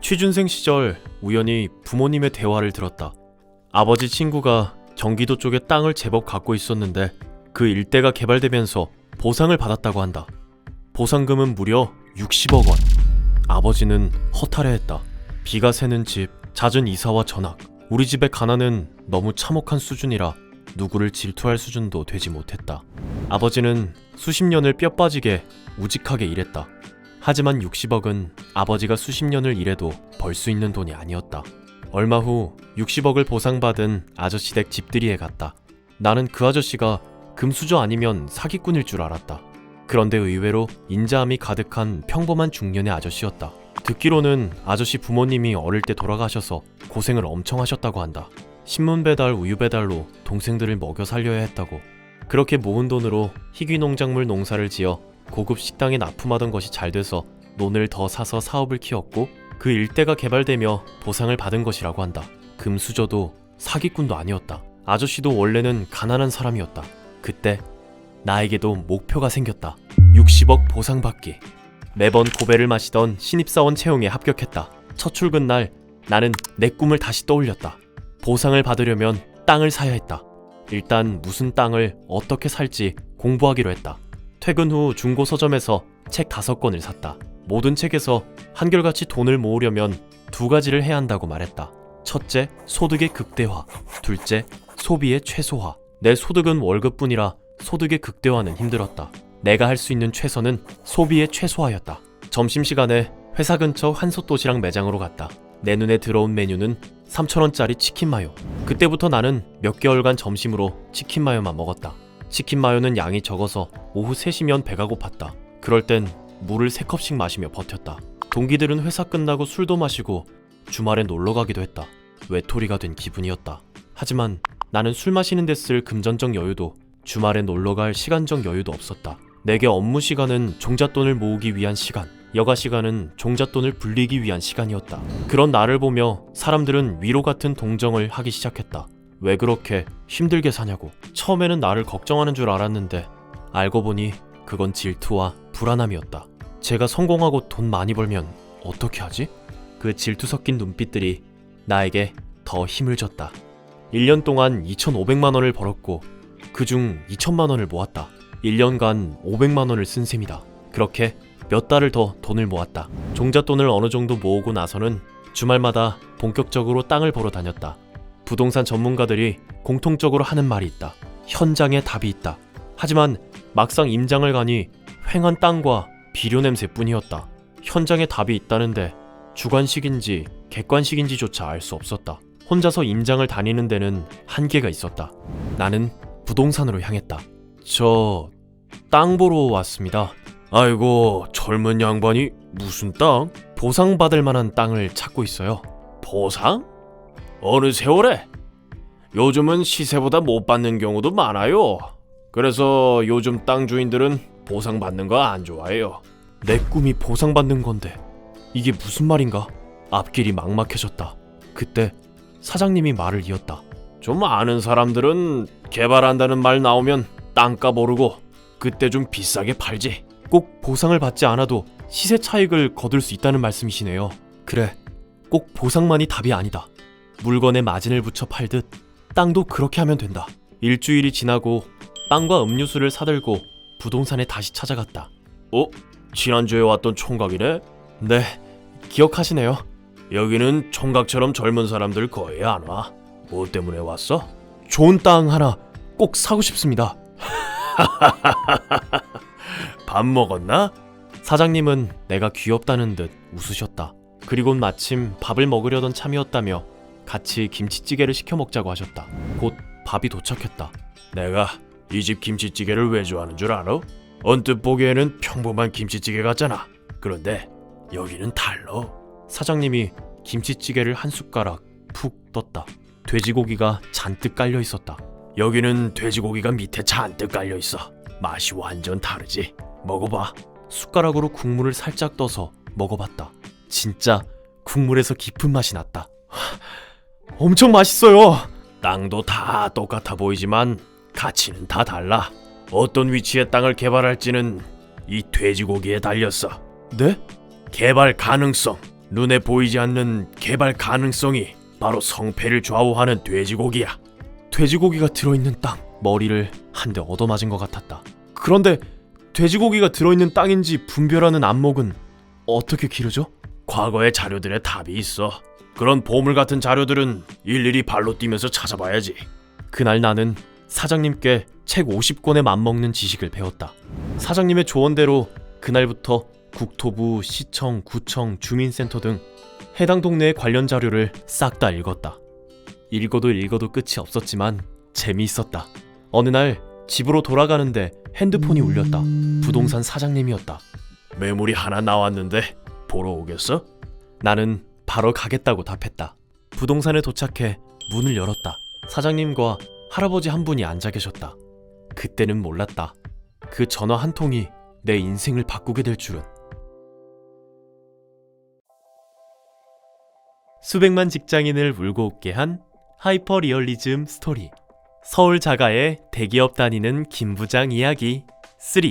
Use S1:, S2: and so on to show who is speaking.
S1: 취준생 시절 우연히 부모님의 대화를 들었다. 아버지 친구가 경기도 쪽에 땅을 제법 갖고 있었는데 그 일대가 개발되면서 보상을 받았다고 한다. 보상금은 무려 60억 원. 아버지는 허탈해했다. 비가 새는 집, 잦은 이사와 전학, 우리 집의 가난은 너무 참혹한 수준이라 누구를 질투할 수준도 되지 못했다. 아버지는 수십 년을 뼈 빠지게 우직하게 일했다. 하지만 60억은 아버지가 수십 년을 일해도 벌 수 있는 돈이 아니었다. 얼마 후 60억을 보상받은 아저씨 댁 집들이에 갔다. 나는 그 아저씨가 금수저 아니면 사기꾼일 줄 알았다. 그런데 의외로 인자함이 가득한 평범한 중년의 아저씨였다. 듣기로는 아저씨 부모님이 어릴 때 돌아가셔서 고생을 엄청 하셨다고 한다. 신문 배달, 우유 배달로 동생들을 먹여 살려야 했다고. 그렇게 모은 돈으로 희귀 농작물 농사를 지어 고급 식당에 납품하던 것이 잘 돼서 논을 더 사서 사업을 키웠고 그 일대가 개발되며 보상을 받은 것이라고 한다. 금수저도 사기꾼도 아니었다. 아저씨도 원래는 가난한 사람이었다. 그때 나에게도 목표가 생겼다. 60억 보상받기. 매번 고배를 마시던 신입사원 채용에 합격했다. 첫 출근 날 나는 내 꿈을 다시 떠올렸다. 보상을 받으려면 땅을 사야 했다. 일단 무슨 땅을 어떻게 살지 공부하기로 했다. 퇴근 후 중고 서점에서 책 5권을 샀다. 모든 책에서 한결같이 돈을 모으려면 2가지를 해야 한다고 말했다. 첫째, 소득의 극대화. 둘째, 소비의 최소화. 내 소득은 월급뿐이라 소득의 극대화는 힘들었다. 내가 할 수 있는 최선은 소비의 최소화였다. 점심시간에 회사 근처 한솥도시락 매장으로 갔다. 내 눈에 들어온 메뉴는 3,000원짜리 치킨 마요. 그때부터 나는 몇 개월간 점심으로 치킨 마요만 먹었다. 치킨 마요는 양이 적어서 오후 3시면 배가 고팠다. 그럴 땐 물을 3컵씩 마시며 버텼다. 동기들은 회사 끝나고 술도 마시고 주말에 놀러 가기도 했다. 외톨이가 된 기분이었다. 하지만 나는 술 마시는 데 쓸 금전적 여유도 주말에 놀러 갈 시간적 여유도 없었다. 내게 업무 시간은 종잣돈을 모으기 위한 시간, 여가 시간은 종잣돈을 불리기 위한 시간이었다. 그런 나를 보며 사람들은 위로 같은 동정을 하기 시작했다. 왜 그렇게 힘들게 사냐고. 처음에는 나를 걱정하는 줄 알았는데 알고 보니 그건 질투와 불안함이었다. 제가 성공하고 돈 많이 벌면 어떻게 하지? 그 질투 섞인 눈빛들이 나에게 더 힘을 줬다. 1년 동안 2,500만 원을 벌었고 그중 2천만 원을 모았다. 1년간 500만 원을 쓴 셈이다. 그렇게 몇 달을 더 돈을 모았다. 종잣돈을 어느 정도 모으고 나서는 주말마다 본격적으로 땅을 보러 다녔다. 부동산 전문가들이 공통적으로 하는 말이 있다. 현장에 답이 있다. 하지만 막상 임장을 가니 횡한 땅과 비료 냄새뿐이었다. 현장에 답이 있다는데 주관식인지 객관식인지조차 알 수 없었다. 혼자서 임장을 다니는 데는 한계가 있었다. 나는 부동산으로 향했다. 저 땅 보러 왔습니다. 아이고, 젊은 양반이 무슨 땅? 보상받을 만한 땅을 찾고 있어요. 보상? 어느 세월에? 요즘은 시세보다 못 받는 경우도 많아요. 그래서 요즘 땅 주인들은 보상받는 거 안 좋아해요. 내 꿈이 보상받는 건데 이게 무슨 말인가? 앞길이 막막해졌다. 그때 사장님이 말을 이었다. 좀 아는 사람들은 개발한다는 말 나오면 땅값 오르고 그때 좀 비싸게 팔지. 꼭 보상을 받지 않아도 시세 차익을 거둘 수 있다는 말씀이시네요. 그래, 꼭 보상만이 답이 아니다. 물건에 마진을 붙여 팔듯 땅도 그렇게 하면 된다. 일주일이 지나고 빵과 음료수를 사들고 부동산에 다시 찾아갔다. 지난주에 왔던 총각이네? 네, 기억하시네요. 여기는 총각처럼 젊은 사람들 거의 안 와. 뭐 때문에 왔어? 좋은 땅 하나 꼭 사고 싶습니다. 밥 먹었나? 사장님은 내가 귀엽다는 듯 웃으셨다. 그리곤 마침 밥을 먹으려던 참이었다며 같이 김치찌개를 시켜 먹자고 하셨다. 곧 밥이 도착했다. 내가 이 집 김치찌개를 왜 좋아하는 줄 알아? 언뜻 보기에는 평범한 김치찌개 같잖아. 그런데 여기는 달라. 사장님이 김치찌개를 한 숟가락 푹 떴다. 돼지고기가 잔뜩 깔려 있었다. 여기는 돼지고기가 밑에 잔뜩 깔려 있어. 맛이 완전 다르지. 먹어봐. 숟가락으로 국물을 살짝 떠서 먹어봤다. 진짜 국물에서 깊은 맛이 났다. 엄청 맛있어요. 땅도 다 똑같아 보이지만 가치는 다 달라. 어떤 위치에 땅을 개발할지는 이 돼지고기에 달렸어. 네? 개발 가능성. 눈에 보이지 않는 개발 가능성이 바로 성패를 좌우하는 돼지고기야. 돼지고기가 들어있는 땅. 머리를 한 대 얻어맞은 것 같았다. 그런데 돼지고기가 들어있는 땅인지 분별하는 안목은 어떻게 기르죠? 과거의 자료들에 답이 있어. 그런 보물 같은 자료들은 일일이 발로 뛰면서 찾아봐야지. 그날 나는 사장님께 책 50권에 맞먹는 지식을 배웠다. 사장님의 조언대로 그날부터 국토부, 시청, 구청, 주민센터 등 해당 동네의 관련 자료를 싹 다 읽었다. 읽어도 끝이 없었지만 재미있었다. 어느 날 집으로 돌아가는데 핸드폰이 울렸다. 부동산 사장님이었다. 매물이 하나 나왔는데 보러 오겠어? 나는 바로 가겠다고 답했다. 부동산에 도착해 문을 열었다. 사장님과 할아버지 한 분이 앉아 계셨다. 그때는 몰랐다. 그 전화 한 통이 내 인생을 바꾸게 될 줄은. 수백만 직장인을 울고 웃게 한 하이퍼 리얼리즘 스토리. 서울 자가의 대기업 다니는 김 부장 이야기 3.